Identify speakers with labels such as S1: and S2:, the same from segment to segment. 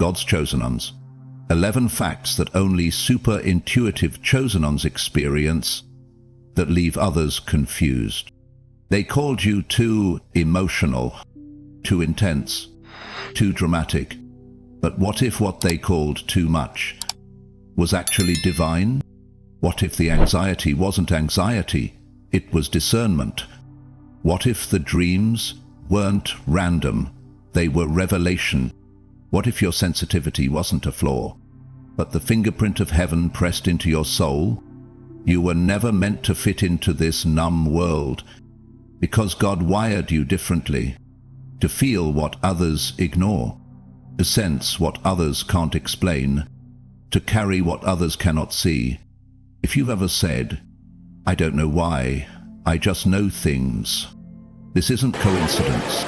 S1: God's chosen ones. 11 facts that only super-intuitive chosen ones experience that leave others confused. They called you too emotional, too intense, too dramatic. But what if what they called too much was actually divine? What if the anxiety wasn't anxiety, it was discernment? What if the dreams weren't random, they were revelation? What if your sensitivity wasn't a flaw, but the fingerprint of heaven pressed into your soul? You were never meant to fit into this numb world, because God wired you differently, to feel what others ignore, to sense what others can't explain, to carry what others cannot see. If you've ever said, "I don't know why, I just know things," this isn't coincidence.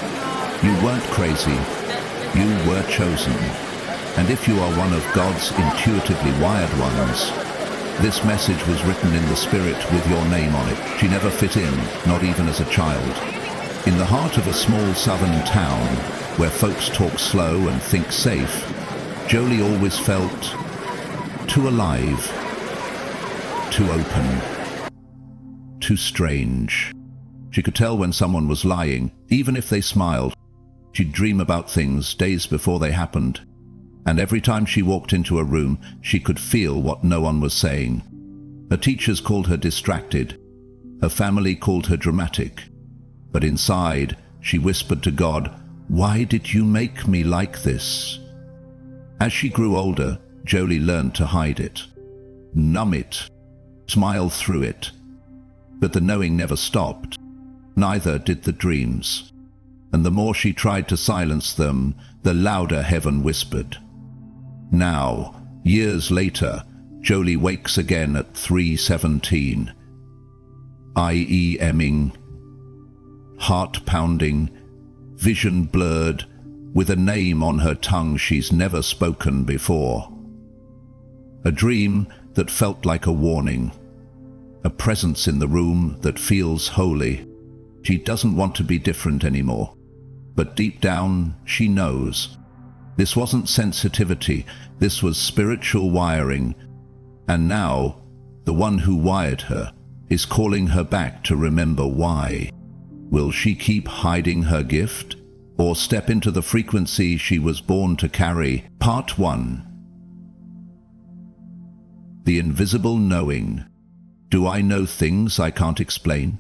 S1: You weren't crazy, you were chosen. And if you are one of God's intuitively wired ones, this message was written in the spirit with your name on it. She never fit in, not even as a child. In the heart of a small southern town, where folks talk slow and think safe, Jolie always felt too alive, too open, too strange. She could tell when someone was lying, even if they smiled. She'd dream about things days before they happened. And every time she walked into a room, she could feel what no one was saying. Her teachers called her distracted. Her family called her dramatic. But inside, she whispered to God, "Why did you make me like this?" As she grew older, Jolie learned to hide it, numb it, smile through it. But the knowing never stopped. Neither did the dreams. And the more she tried to silence them, the louder heaven whispered. Now, years later, Jolie wakes again at 3:17, IEMing, heart pounding, vision blurred, with a name on her tongue she's never spoken before. A dream that felt like a warning, a presence in the room that feels holy. She doesn't want to be different anymore, but deep down she knows. This wasn't sensitivity, this was spiritual wiring, and now the one who wired her is calling her back to remember why. Will she keep hiding her gift, or step into the frequency she was born to carry? Part 1. The invisible knowing. Do I know things I can't explain?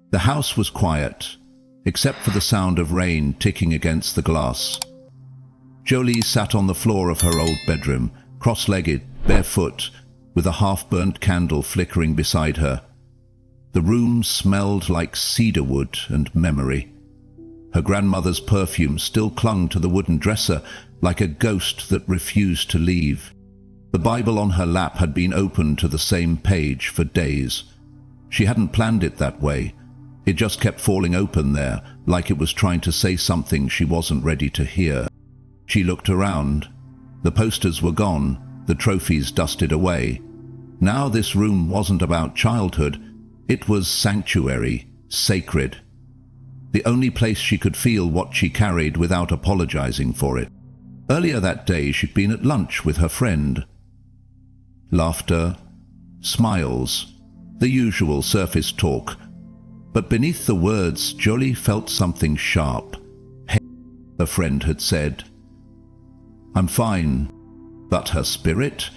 S1: The house was quiet, except for the sound of rain ticking against the glass. Jolie sat on the floor of her old bedroom, cross-legged, barefoot, with a half-burnt candle flickering beside her. The room smelled like cedar wood and memory. Her grandmother's perfume still clung to the wooden dresser like a ghost that refused to leave. The Bible on her lap had been open to the same page for days. She hadn't planned it that way. It just kept falling open there, like it was trying to say something she wasn't ready to hear. She looked around. The posters were gone, the trophies dusted away. Now this room wasn't about childhood. It was sanctuary, sacred. The only place she could feel what she carried without apologizing for it. Earlier that day, she'd been at lunch with her friend. Laughter, smiles, the usual surface talk. But beneath the words, Jolie felt something sharp. "Hey," her friend had said. "I'm fine." But her spirit?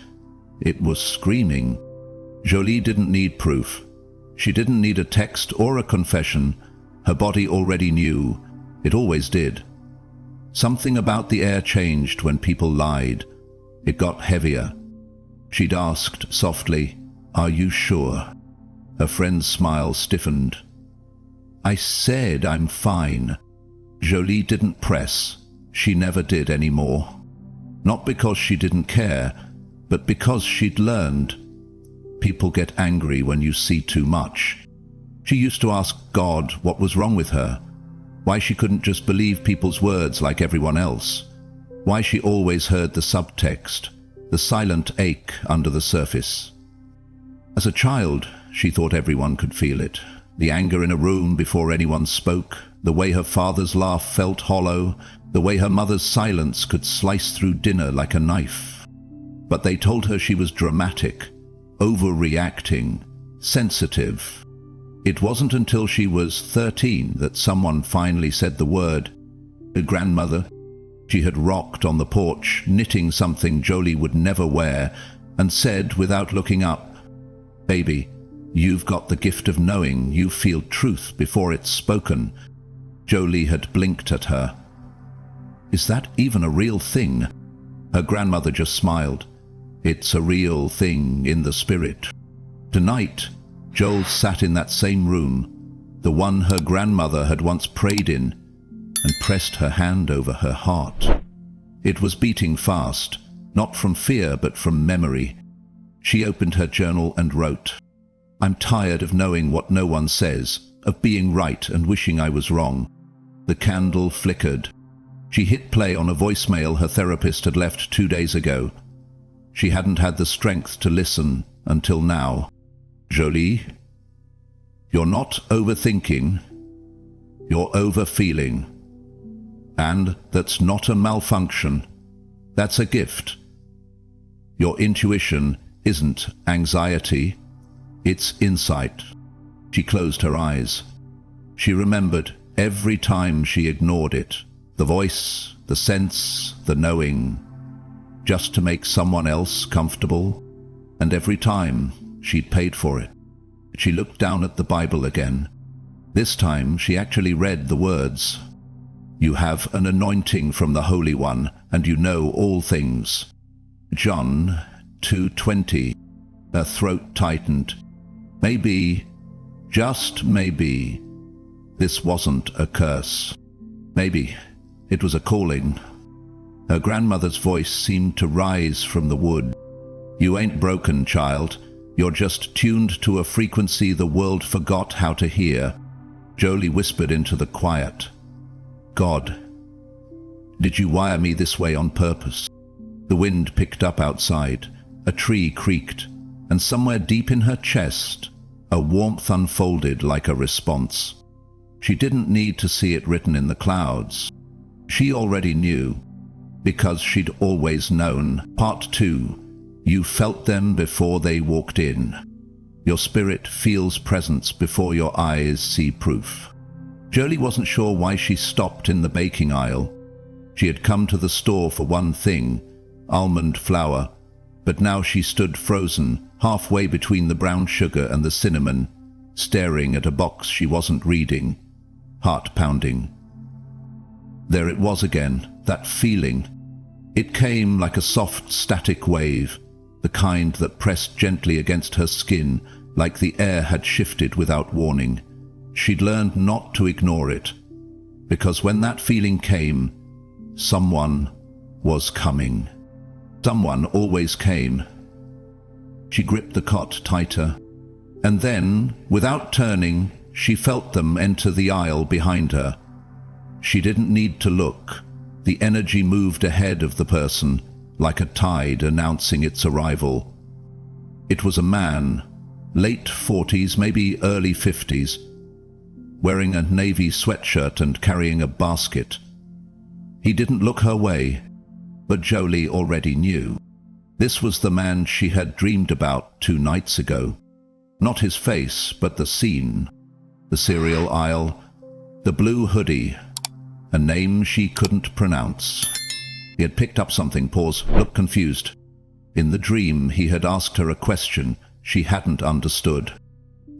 S1: It was screaming. Jolie didn't need proof. She didn't need a text or a confession. Her body already knew. It always did. Something about the air changed when people lied. It got heavier. She'd asked softly, "Are you sure?" Her friend's smile stiffened. "I said I'm fine." Jolie didn't press. She never did anymore. Not because she didn't care, but because she'd learned. People get angry when you see too much. She used to ask God what was wrong with her, why she couldn't just believe people's words like everyone else, why she always heard the subtext, the silent ache under the surface. As a child, she thought everyone could feel it. The anger in a room before anyone spoke, the way her father's laugh felt hollow, The way her mother's silence could slice through dinner like a knife. But they told her she was dramatic, overreacting, sensitive. It wasn't until she was 13 that someone finally said the word, "Grandmother." She had rocked on the porch, knitting something Jolie would never wear, and said without looking up, "Baby, you've got the gift of knowing. You feel truth before it's spoken." Jolie had blinked at her. "Is that even a real thing?" Her grandmother just smiled. "It's a real thing in the spirit." Tonight, Joel sat in that same room, the one her grandmother had once prayed in, and pressed her hand over her heart. It was beating fast, not from fear but from memory. She opened her journal and wrote, "I'm tired of knowing what no one says, of being right and wishing I was wrong." The candle flickered. She hit play on a voicemail her therapist had left 2 days ago. She hadn't had the strength to listen until now. "Jolie, you're not overthinking, you're overfeeling. And that's not a malfunction, that's a gift. Your intuition isn't anxiety, it's insight." She closed her eyes. She remembered every time she ignored it, the voice, the sense, the knowing, just to make someone else comfortable, and every time she'd paid for it. She looked down at the Bible again. This time she actually read the words, "You have an anointing from the Holy One, and you know all things." John 2:20. Her throat tightened. Maybe, just maybe, this wasn't a curse. Maybe it was a calling. Her grandmother's voice seemed to rise from the wood. "You ain't broken, child. You're just tuned to a frequency the world forgot how to hear." Jolie whispered into the quiet, "God, did you wire me this way on purpose?" The wind picked up outside. A tree creaked, and somewhere deep in her chest, a warmth unfolded like a response. She didn't need to see it written in the clouds. She already knew, because she'd always known. Part 2. You felt them before they walked in. Your spirit feels presence before your eyes see proof. Jolie wasn't sure why she stopped in the baking aisle. She had come to the store for one thing, almond flour, but now she stood frozen, halfway between the brown sugar and the cinnamon, staring at a box she wasn't reading, heart pounding. There it was again, that feeling. It came like a soft static wave, the kind that pressed gently against her skin, like the air had shifted without warning. She'd learned not to ignore it, because when that feeling came, someone was coming. Someone always came. She gripped the cot tighter, and then, without turning, she felt them enter the aisle behind her. She didn't need to look. The energy moved ahead of the person, like a tide announcing its arrival. It was a man, late 40s, maybe early 50s, wearing a navy sweatshirt and carrying a basket. He didn't look her way, but Jolie already knew. This was the man she had dreamed about 2 nights ago. Not his face, but the scene. The cereal aisle, the blue hoodie, a name she couldn't pronounce. He had picked up something, looked confused. In the dream, he had asked her a question she hadn't understood.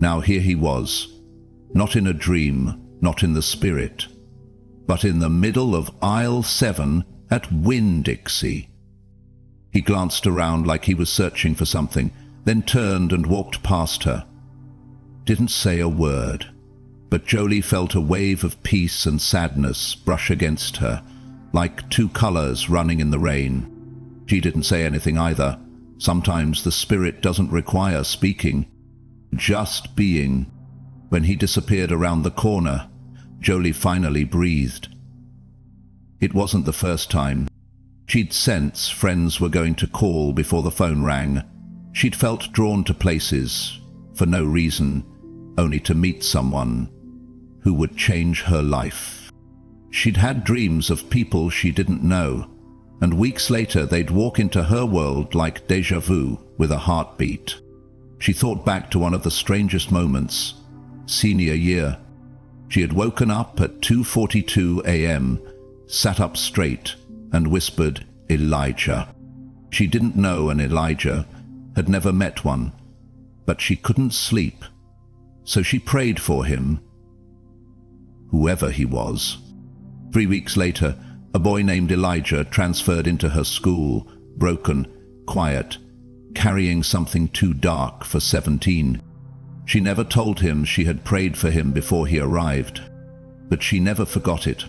S1: Now here he was, not in a dream, not in the spirit, but in the middle of aisle 7 at Winn-Dixie. He glanced around like he was searching for something, then turned and walked past her. Didn't say a word, but Jolie felt a wave of peace and sadness brush against her, like 2 colors running in the rain. She didn't say anything either. Sometimes the spirit doesn't require speaking, just being. When he disappeared around the corner, Jolie finally breathed. It wasn't the first time. She'd sensed friends were going to call before the phone rang. She'd felt drawn to places, for no reason, only to meet someone who would change her life. She'd had dreams of people she didn't know, and weeks later they'd walk into her world like déjà vu with a heartbeat. She thought back to one of the strangest moments, senior year. She had woken up at 2:42 a.m., sat up straight, and whispered, "Elijah." She didn't know an Elijah, had never met one, but she couldn't sleep, so she prayed for him, whoever he was. 3 weeks later, a boy named Elijah transferred into her school, broken, quiet, carrying something too dark for 17. She never told him she had prayed for him before he arrived, but she never forgot it.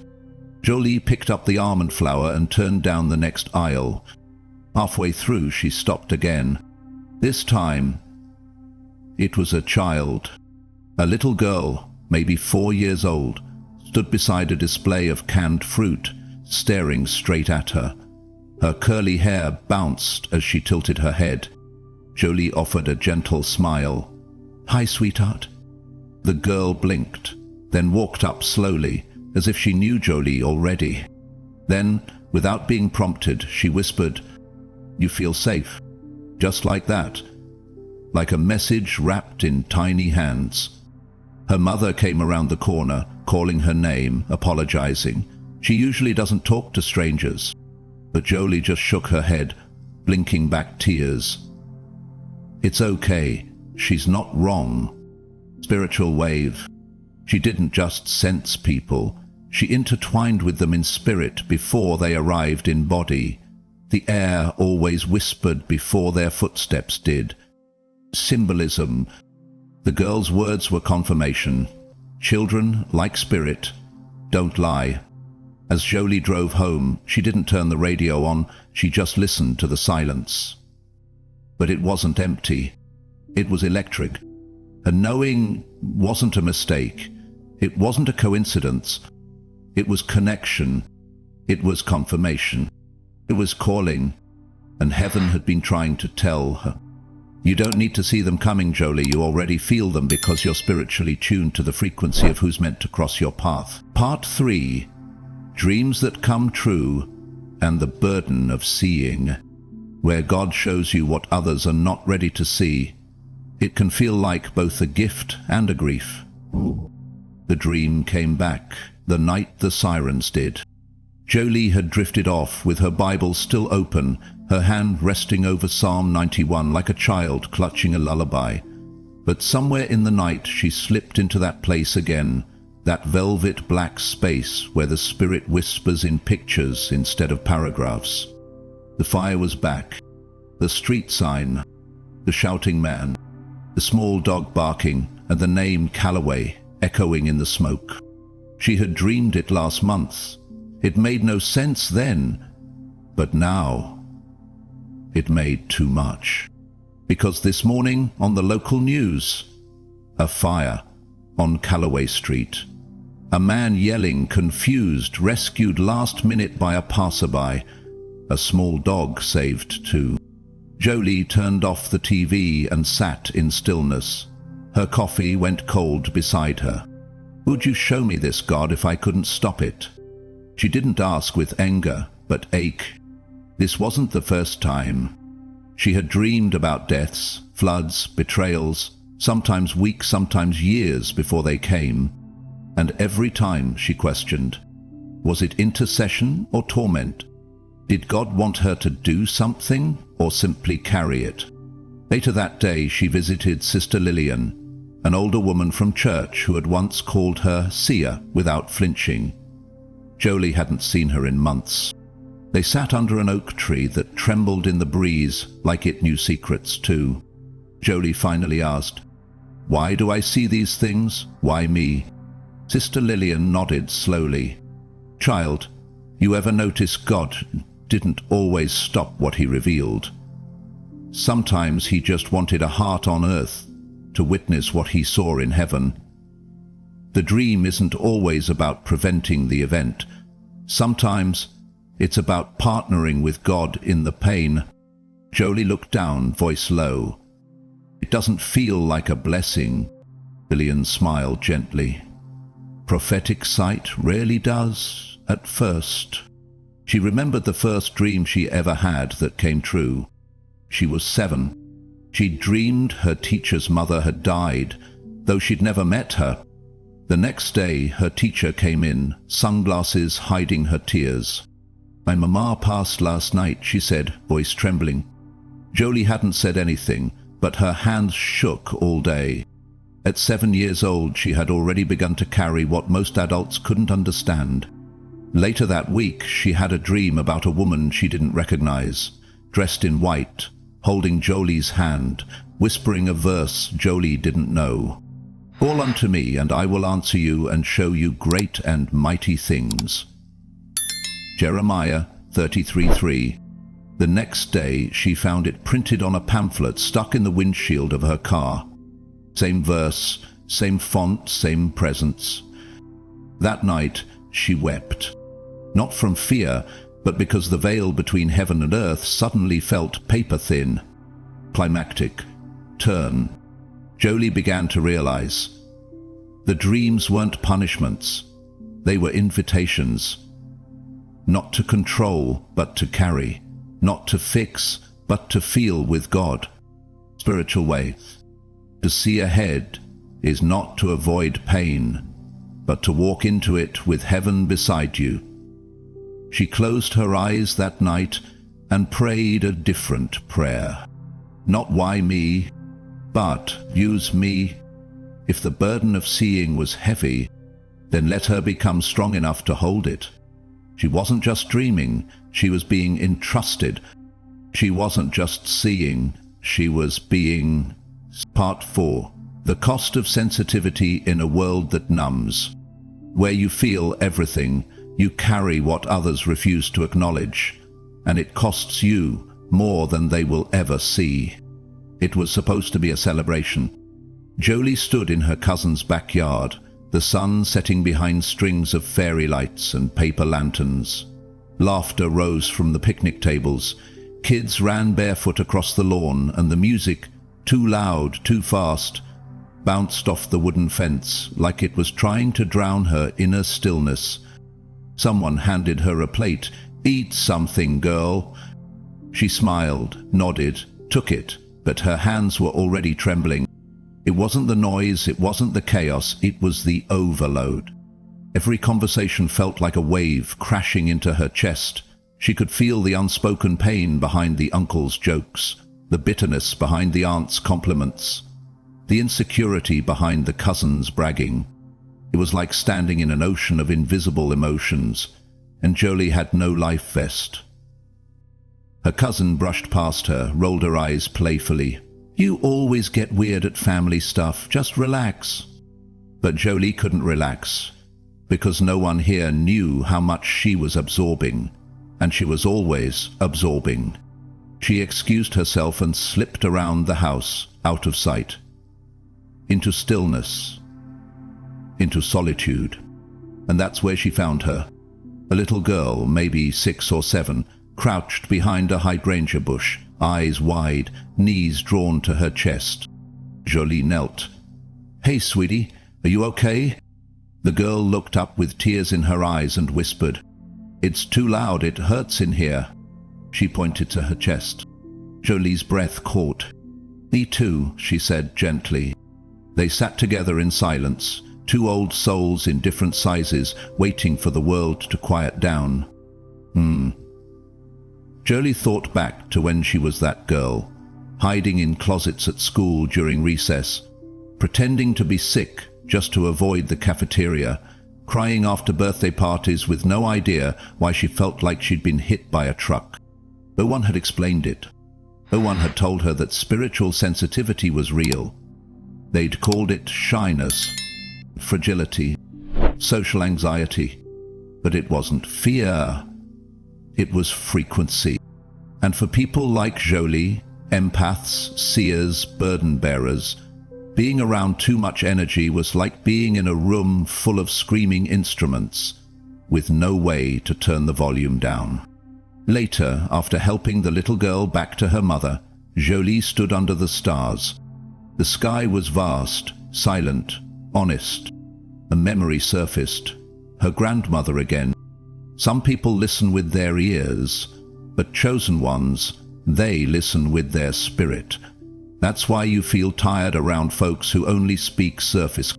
S1: Jolie picked up the almond flour and turned down the next aisle. Halfway through, she stopped again. This time, it was a child. A little girl, maybe 4 years old, stood beside a display of canned fruit, staring straight at her. Her curly hair bounced as she tilted her head. Jolie offered a gentle smile. "Hi, sweetheart." The girl blinked, then walked up slowly, as if she knew Jolie already. Then, without being prompted, she whispered, "You feel safe." Just like that, like a message wrapped in tiny hands. Her mother came around the corner, calling her name, apologizing. She usually doesn't talk to strangers, but Jolie just shook her head, blinking back tears. "It's okay. She's not wrong." Spiritual wave. She didn't just sense people. She intertwined with them in spirit before they arrived in body. The air always whispered before their footsteps did. Symbolism. The girl's words were confirmation. Children, like spirit, don't lie. As Jolie drove home, she didn't turn the radio on, she just listened to the silence. But it wasn't empty. It was electric. Her knowing wasn't a mistake. It wasn't a coincidence. It was connection. It was confirmation. It was calling, and heaven had been trying to tell her. You don't need to see them coming, Jolie. You already feel them because you're spiritually tuned to the frequency of who's meant to cross your path. Part 3. Dreams that come true and the burden of seeing. Where God shows you what others are not ready to see. It can feel like both a gift and a grief. The dream came back the night the sirens did. Jolie had drifted off with her Bible still open, her hand resting over Psalm 91 like a child clutching a lullaby. But somewhere in the night she slipped into that place again, that velvet black space where the spirit whispers in pictures instead of paragraphs. The fire was back, the street sign, the shouting man, the small dog barking, and the name Calloway echoing in the smoke. She had dreamed it last month. It made no sense then, but now it made too much. Because this morning on the local news, a fire on Calloway Street. A man yelling, confused, rescued last minute by a passerby. A small dog saved too. Jolie turned off the TV and sat in stillness. Her coffee went cold beside her. Would you show me this, God, if I couldn't stop it? She didn't ask with anger, but ache. This wasn't the first time. She had dreamed about deaths, floods, betrayals, sometimes weeks, sometimes years before they came. And every time she questioned, was it intercession or torment? Did God want her to do something or simply carry it? Later that day she visited Sister Lillian, an older woman from church who had once called her seer without flinching. Jolie hadn't seen her in months. They sat under an oak tree that trembled in the breeze like it knew secrets too. Jolie finally asked, "Why do I see these things? Why me?" Sister Lillian nodded slowly. "Child, you ever notice God didn't always stop what he revealed? Sometimes he just wanted a heart on earth to witness what he saw in heaven. The dream isn't always about preventing the event. Sometimes it's about partnering with God in the pain." Jolie looked down, voice low. "It doesn't feel like a blessing." Lillian smiled gently. "Prophetic sight rarely does. at first. She remembered the first dream she ever had that came true. She was 7. She'd dreamed her teacher's mother had died, though she'd never met her. The next day, her teacher came in, sunglasses hiding her tears. "My mama passed last night," she said, voice trembling. Jolie hadn't said anything, but her hands shook all day. At 7 years old, she had already begun to carry what most adults couldn't understand. Later that week, she had a dream about a woman she didn't recognize, dressed in white, holding Jolie's hand, whispering a verse Jolie didn't know. "Call unto me, and I will answer you and show you great and mighty things." Jeremiah 33:3. The next day, she found it printed on a pamphlet stuck in the windshield of her car. Same verse, same font, same presence. That night, she wept. Not from fear, but because the veil between heaven and earth suddenly felt paper-thin. Climactic. Turn. Jolie began to realize. The dreams weren't punishments. They were invitations. Not to control, but to carry. Not to fix, but to feel with God. Spiritual way. To see ahead is not to avoid pain, but to walk into it with heaven beside you. She closed her eyes that night and prayed a different prayer. Not why me, but use me. If the burden of seeing was heavy, then let her become strong enough to hold it. She wasn't just dreaming, she was being entrusted. She wasn't just seeing, she was being. Part 4. The cost of sensitivity in a world that numbs. Where you feel everything, you carry what others refuse to acknowledge, and it costs you more than they will ever see. It was supposed to be a celebration. Jolie stood in her cousin's backyard, the sun setting behind strings of fairy lights and paper lanterns. Laughter rose from the picnic tables. Kids ran barefoot across the lawn, and the music, too loud, too fast, bounced off the wooden fence like it was trying to drown her inner stillness. Someone handed her a plate. "Eat something, girl." She smiled, nodded, took it, but her hands were already trembling. It wasn't the noise, it wasn't the chaos, it was the overload. Every conversation felt like a wave crashing into her chest. She could feel the unspoken pain behind the uncle's jokes, the bitterness behind the aunt's compliments, the insecurity behind the cousin's bragging. It was like standing in an ocean of invisible emotions, and Jolie had no life vest. Her cousin brushed past her, rolled her eyes playfully. "You always get weird at family stuff, just relax." But Jolie couldn't relax, because no one here knew how much she was absorbing, and she was always absorbing. She excused herself and slipped around the house, out of sight. Into stillness. Into solitude. And that's where she found her. A little girl, maybe 6 or 7, crouched behind a hydrangea bush, eyes wide, knees drawn to her chest. Jolie knelt. "Hey, sweetie, are you okay?" The girl looked up with tears in her eyes and whispered, "It's too loud, it hurts in here." She pointed to her chest. Jolie's breath caught. "Me too," she said gently. They sat together in silence, two old souls in different sizes, waiting for the world to quiet down. Jolie thought back to when she was that girl, hiding in closets at school during recess, pretending to be sick just to avoid the cafeteria, crying after birthday parties with no idea why she felt like she'd been hit by a truck. No one had explained it. No one had told her that spiritual sensitivity was real. They'd called it shyness, fragility, social anxiety. But it wasn't fear. It was frequency. And for people like Jolie, empaths, seers, burden bearers, being around too much energy was like being in a room full of screaming instruments, with no way to turn the volume down. Later, after helping the little girl back to her mother, Jolie stood under the stars. The sky was vast, silent, honest. A memory surfaced. Her grandmother again. Some people listen with their ears, but chosen ones, they listen with their spirit. That's why you feel tired around folks who only speak surface.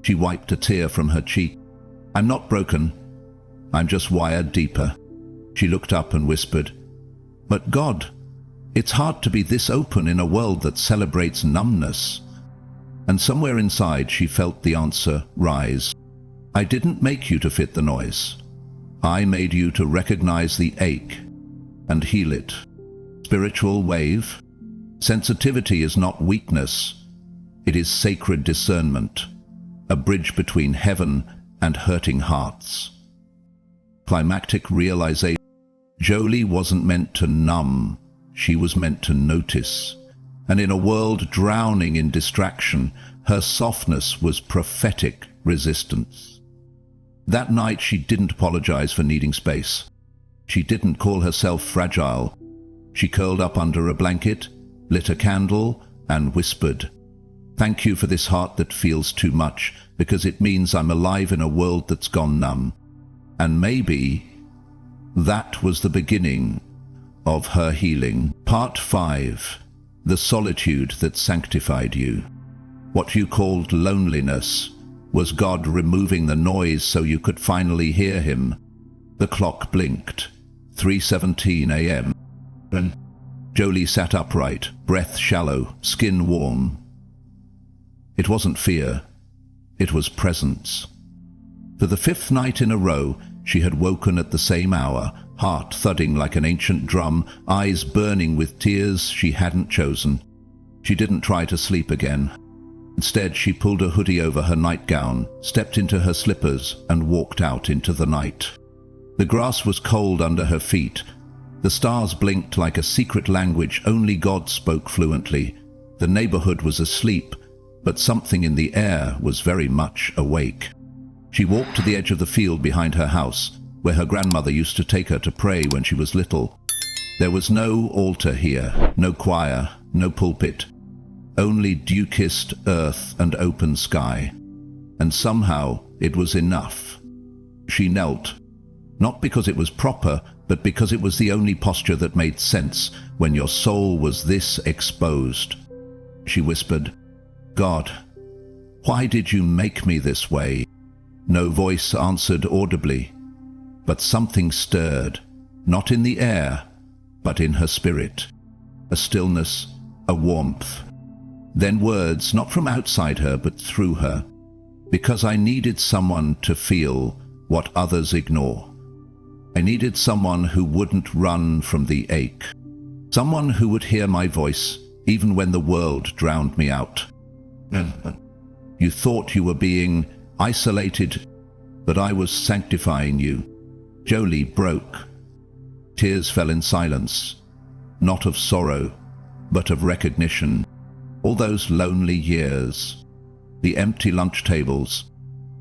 S1: She wiped a tear from her cheek. I'm not broken. I'm just wired deeper. She looked up and whispered, But God, it's hard to be this open in a world that celebrates numbness. And somewhere inside she felt the answer rise. I didn't make you to fit the noise. I made you to recognize the ache and heal it. Spiritual wave. Sensitivity is not weakness. It is sacred discernment, a bridge between heaven and hurting hearts. Climactic realization. Jolie wasn't meant to numb. She was meant to notice. And in a world drowning in distraction, her softness was prophetic resistance. That night she didn't apologize for needing space. She didn't call herself fragile. She curled up under a blanket, lit a candle, and whispered, Thank you for this heart that feels too much, because it means I'm alive in a world that's gone numb. And maybe that was the beginning of her healing. Part 5. The solitude that sanctified you. What you called loneliness was God removing the noise so you could finally hear him. The clock blinked. 3:17 a.m. And Jolie sat upright, breath shallow, skin warm. It wasn't fear. It was presence. For the 5th night in a row, she had woken at the same hour, heart thudding like an ancient drum, eyes burning with tears she hadn't chosen. She didn't try to sleep again. Instead, she pulled a hoodie over her nightgown, stepped into her slippers, and walked out into the night. The grass was cold under her feet. The stars blinked like a secret language only God spoke fluently. The neighborhood was asleep, but something in the air was very much awake. She walked to the edge of the field behind her house, where her grandmother used to take her to pray when she was little. There was no altar here, no choir, no pulpit, only dew-kissed earth and open sky. And somehow it was enough. She knelt, not because it was proper, but because it was the only posture that made sense when your soul was this exposed. She whispered, God, why did you make me this way? No voice answered audibly, but something stirred, not in the air, but in her spirit. A stillness, a warmth. Then words, not from outside her, but through her. Because I needed someone to feel what others ignore. I needed someone who wouldn't run from the ache. Someone who would hear my voice, even when the world drowned me out. You thought you were being isolated, but I was sanctifying you. Jolie broke. Tears fell in silence, not of sorrow, but of recognition. All those lonely years, the empty lunch tables,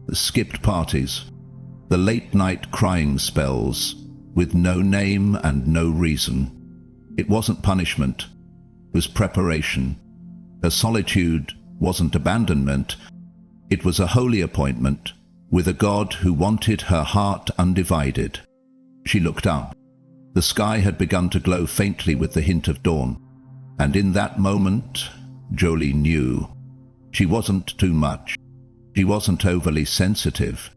S1: the skipped parties, the late-night crying spells, with no name and no reason. It wasn't punishment, it was preparation. Her solitude wasn't abandonment, it was a holy appointment with a God who wanted her heart undivided. She looked up. The sky had begun to glow faintly with the hint of dawn, and in that moment, Jolie knew. She wasn't too much. She wasn't overly sensitive.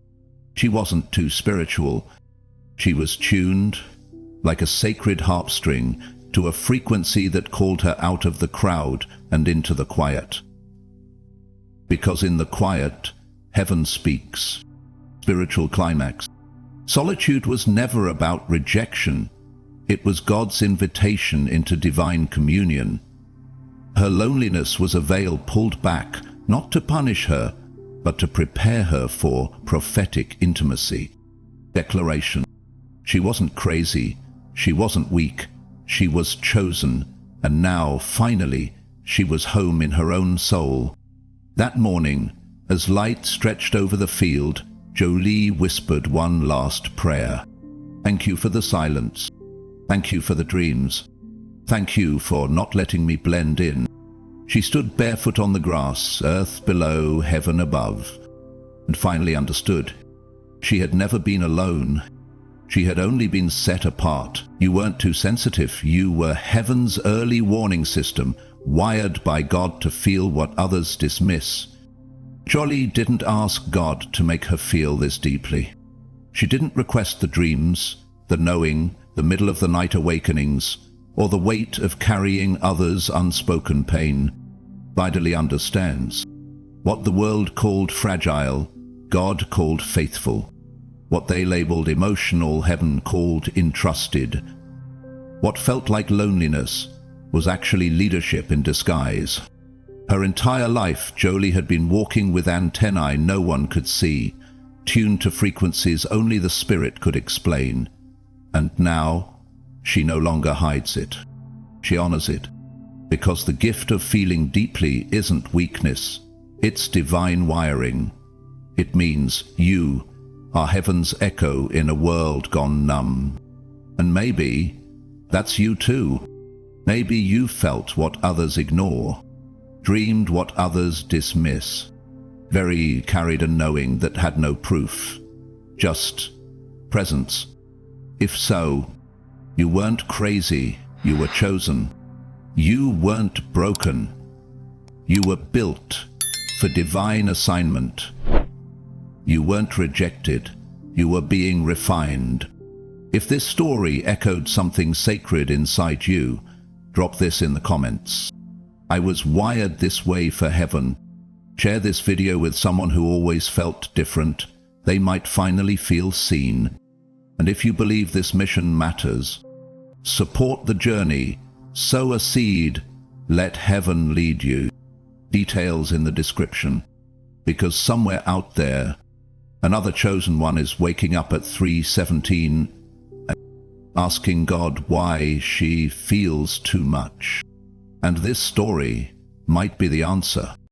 S1: She wasn't too spiritual. She was tuned, like a sacred harp string, to a frequency that called her out of the crowd and into the quiet. Because in the quiet, heaven speaks. Spiritual climax. Solitude was never about rejection. It was God's invitation into divine communion. Her loneliness was a veil pulled back, not to punish her, but to prepare her for prophetic intimacy. Declaration. She wasn't crazy. She wasn't weak. She was chosen, and now, finally, she was home in her own soul. That morning, as light stretched over the field, Jolie whispered one last prayer. Thank you for the silence. Thank you for the dreams. Thank you for not letting me blend in. She stood barefoot on the grass, earth below, heaven above, and finally understood. She had never been alone. She had only been set apart. You weren't too sensitive. You were heaven's early warning system, wired by God to feel what others dismiss. Jolly didn't ask God to make her feel this deeply. She didn't request the dreams, the knowing, the middle-of-the-night awakenings, or the weight of carrying others' unspoken pain. Vitally understands. What the world called fragile, God called faithful. What they labeled emotional, heaven called entrusted. What felt like loneliness was actually leadership in disguise. Her entire life, Jolie had been walking with antennae no one could see, tuned to frequencies only the spirit could explain. And now, she no longer hides it. She honors it. Because the gift of feeling deeply isn't weakness, it's divine wiring. It means you are heaven's echo in a world gone numb. And maybe that's you too. Maybe you felt what others ignore, dreamed what others dismiss, very carried a knowing that had no proof, just presence. If so, you weren't crazy, you were chosen. You weren't broken. You were built for divine assignment. You weren't rejected, you were being refined. If this story echoed something sacred inside you, drop this in the comments. I was wired this way for heaven. Share this video with someone who always felt different. They might finally feel seen. And if you believe this mission matters, support the journey, sow a seed, let heaven lead you. Details in the description. Because somewhere out there, another chosen one is waking up at 3:17 and asking God why she feels too much. And this story might be the answer.